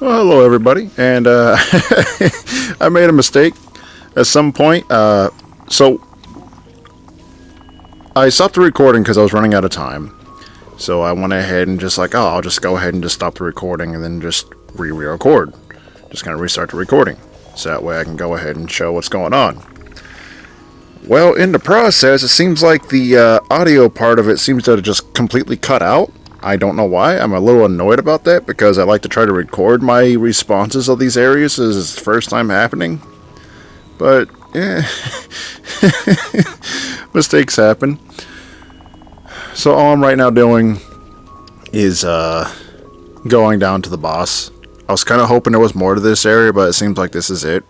Well, hello everybody, and I made a mistake at some point. So I stopped the recording because I was running out of time. So I went ahead and just like, I'll just go ahead and just stop the recording and then just re-record. Just kind of restart the recording, so that way I can go ahead and show what's going on. Well, in the process, it seems like the audio part of it seems to have just completely cut out. I don't know why. I'm a little annoyed about that because I like to try to record my responses of these areas as it's the first time happening. But, yeah, mistakes happen. So all I'm right now doing is going down to the boss. I was kind of hoping there was more to this area, but it seems like this is it.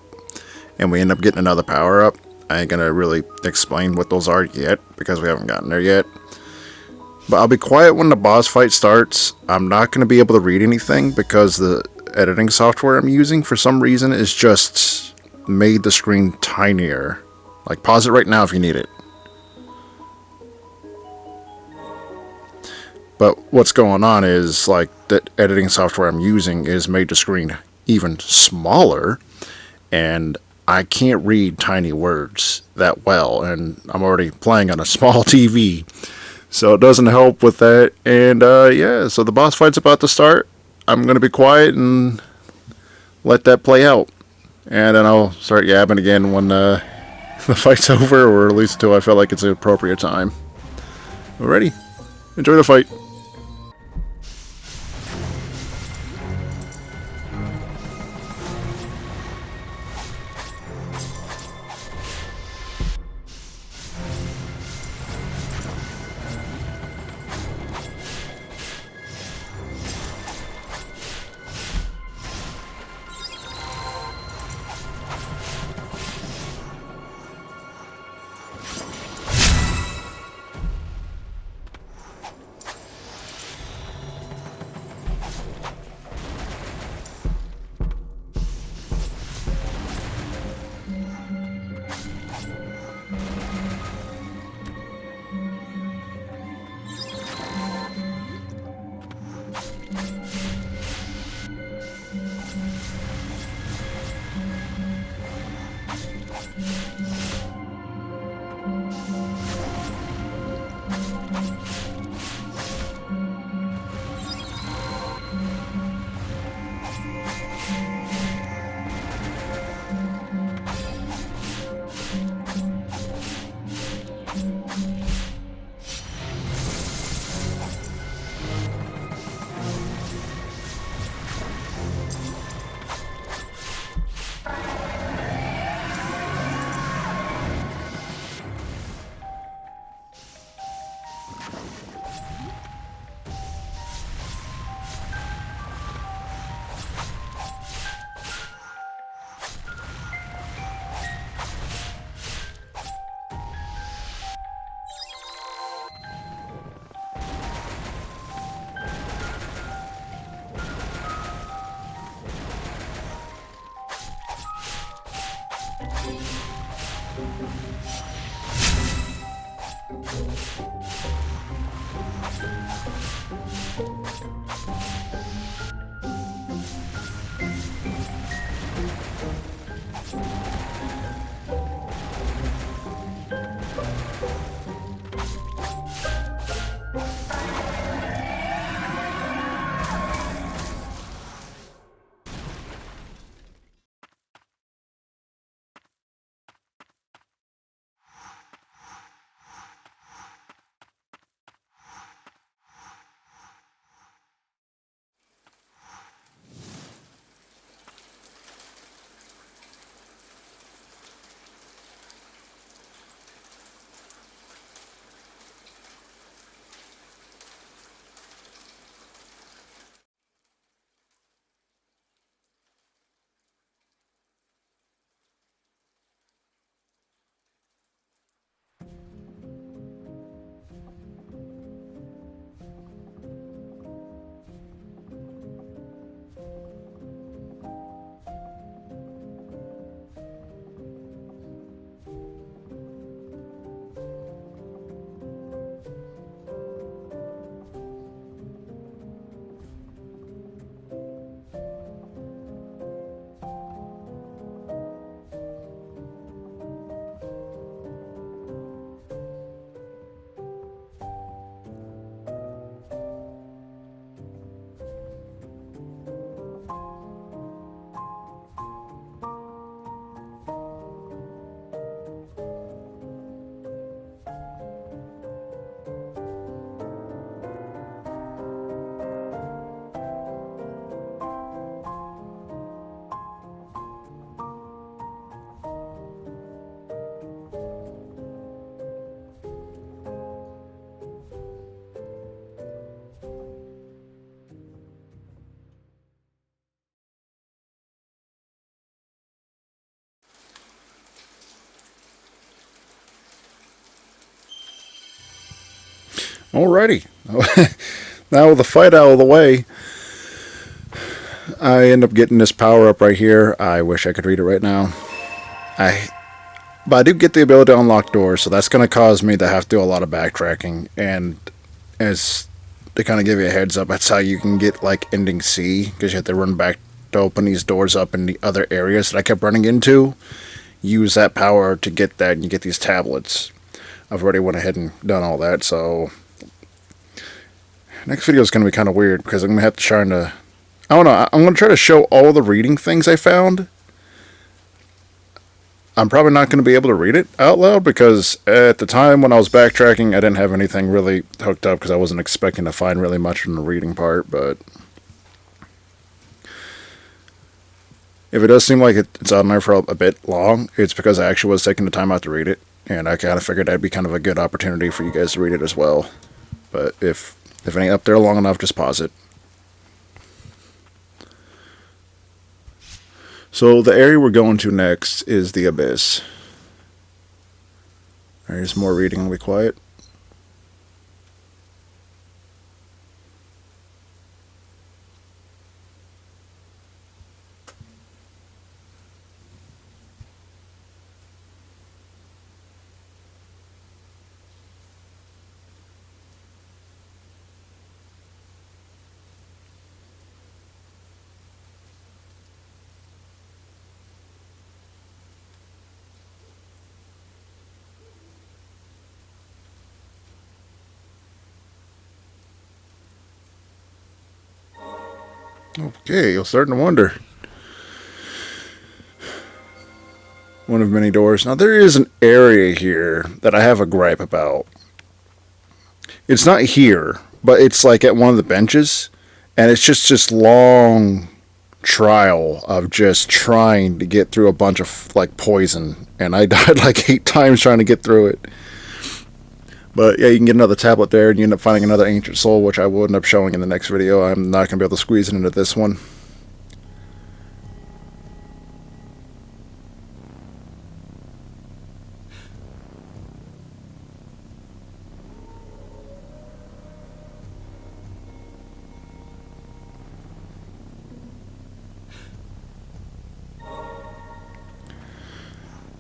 And we end up getting another power-up. I ain't gonna really explain what those are yet because we haven't gotten there yet. But I'll be quiet when the boss fight starts. I'm not going to be able to read anything because the editing software I'm using for some reason is just made the screen tinier. Like, pause it right now if you need it. But what's going on is, like, the editing software I'm using is made the screen even smaller, and I can't read tiny words that well, and I'm already playing on a small TV. So it doesn't help with that. And yeah, so the boss fight's about to start. I'm going to be quiet and let that play out. And then I'll start yabbing again when the fight's over, or at least until I feel like it's an appropriate time. Alrighty, enjoy the fight. Alrighty. Now with the fight out of the way, I end up getting this power up right here. I wish I could read it right now. But I do get the ability to unlock doors, so that's going to cause me to have to do a lot of backtracking. And as to kind of give you a heads up, that's how you can get like ending C, because you have to run back to open these doors up in the other areas that I kept running into. Use that power to get that, and you get these tablets. I've already went ahead and done all that, so next video is going to be kind of weird because I'm going to have to try to, I don't know, I'm going to try to show all the reading things I found. I'm probably not going to be able to read it out loud because at the time when I was backtracking, I didn't have anything really hooked up because I wasn't expecting to find really much in the reading part, but if it does seem like it's on there for a bit long, it's because I actually was taking the time out to read it, and I kind of figured that'd be kind of a good opportunity for you guys to read it as well. But if it ain't up there long enough, just pause it. So the area we're going to next is the Abyss. There's more reading, I'll be quiet. Okay, you're starting to wonder. One of many doors. Now there is an area here that I have a gripe about. It's not here, but it's like at one of the benches, and it's just this long trial of just trying to get through a bunch of like poison, and I died like 8 times trying to get through it. But yeah, you can get another tablet there, and you end up finding another ancient soul, which I will end up showing in the next video. I'm not going to be able to squeeze it into this one.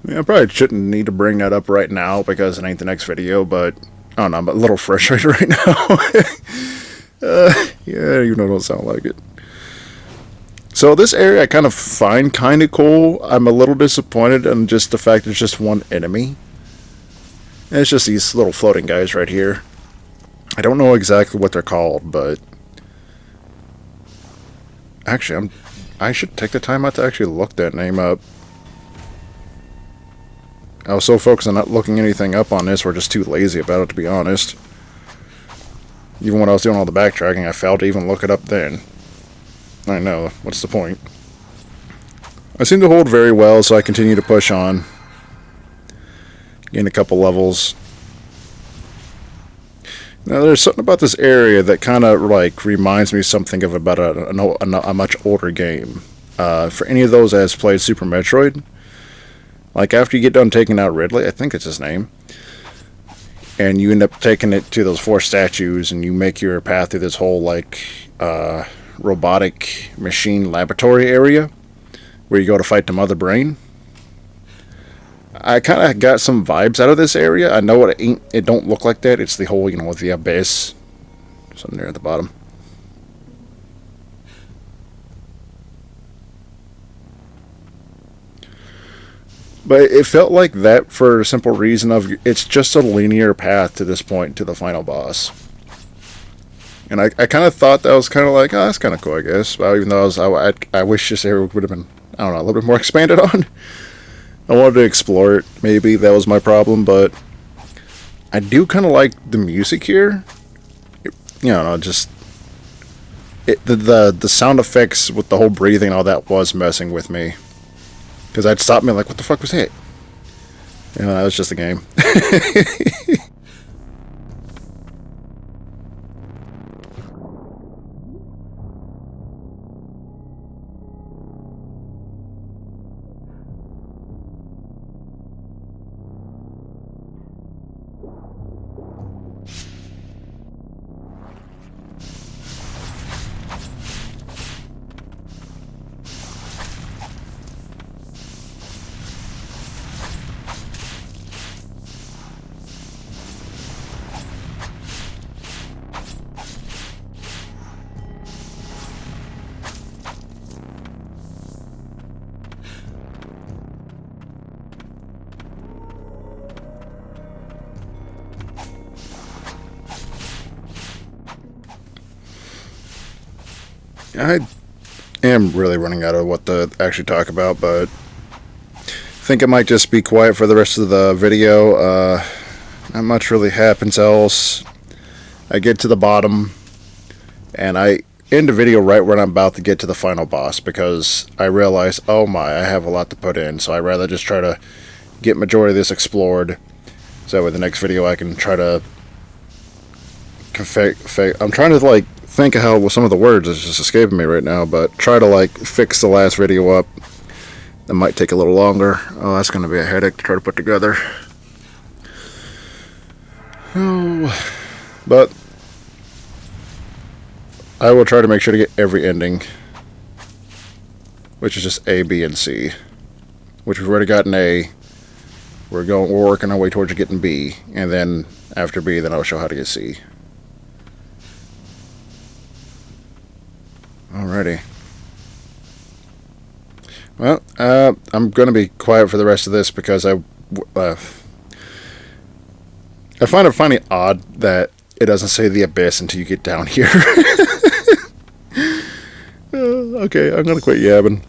I probably shouldn't need to bring that up right now because it ain't the next video, but I don't know, I'm a little frustrated right now. Yeah, you know, don't sound like it. So this area I kind of find kind of cool. I'm a little disappointed in just the fact there's just one enemy. And it's just these little floating guys right here. I don't know exactly what they're called, but actually I should take the time out to actually look that name up. I was so focused on not looking anything up on this, we're just too lazy about it, to be honest. Even when I was doing all the backtracking, I failed to even look it up then. I know, what's the point? I seem to hold very well, so I continue to push on. Gain a couple levels. Now, there's something about this area that kind of like reminds me something of about a much older game. For any of those that has played Super Metroid, like after you get done taking out Ridley, I think it's his name, and you end up taking it to those 4 statues, and you make your path through this whole like robotic machine laboratory area where you go to fight the Mother Brain. I kind of got some vibes out of this area. I know it ain't. It don't look like that. It's the whole, you know, with the Abyss. Something there at the bottom. But it felt like that for a simple reason of it's just a linear path to this point, to the final boss. And I kind of thought that was kind of like, oh, that's kind of cool, I guess. Well, even though I wish this area would have been, I don't know, a little bit more expanded on. I wanted to explore it, maybe. That was my problem, but I do kind of like the music here. You know, just the sound effects with the whole breathing and all that was messing with me. Because I'd stop me like, what the fuck was that? You know, that was just a game. I am really running out of what to actually talk about, but I think I might just be quiet for the rest of the video. Not much really happens else. I get to the bottom, and I end the video right when I'm about to get to the final boss, because I realize, oh my, I have a lot to put in, so I'd rather just try to get majority of this explored, so with the next video I can try to I'm trying to like think of how some of the words is just escaping me right now, but try to like fix the last video up. That might take a little longer. Oh, that's going to be a headache to try to put together. Oh, but I will try to make sure to get every ending, which is just A, B, and C, which we've already gotten A. We're working our way towards getting B, and then after B, then I'll show how to get C. Alrighty. Well, I'm going to be quiet for the rest of this because I find it funny odd that it doesn't say the abyss until you get down here. Okay, I'm going to quit yabbing.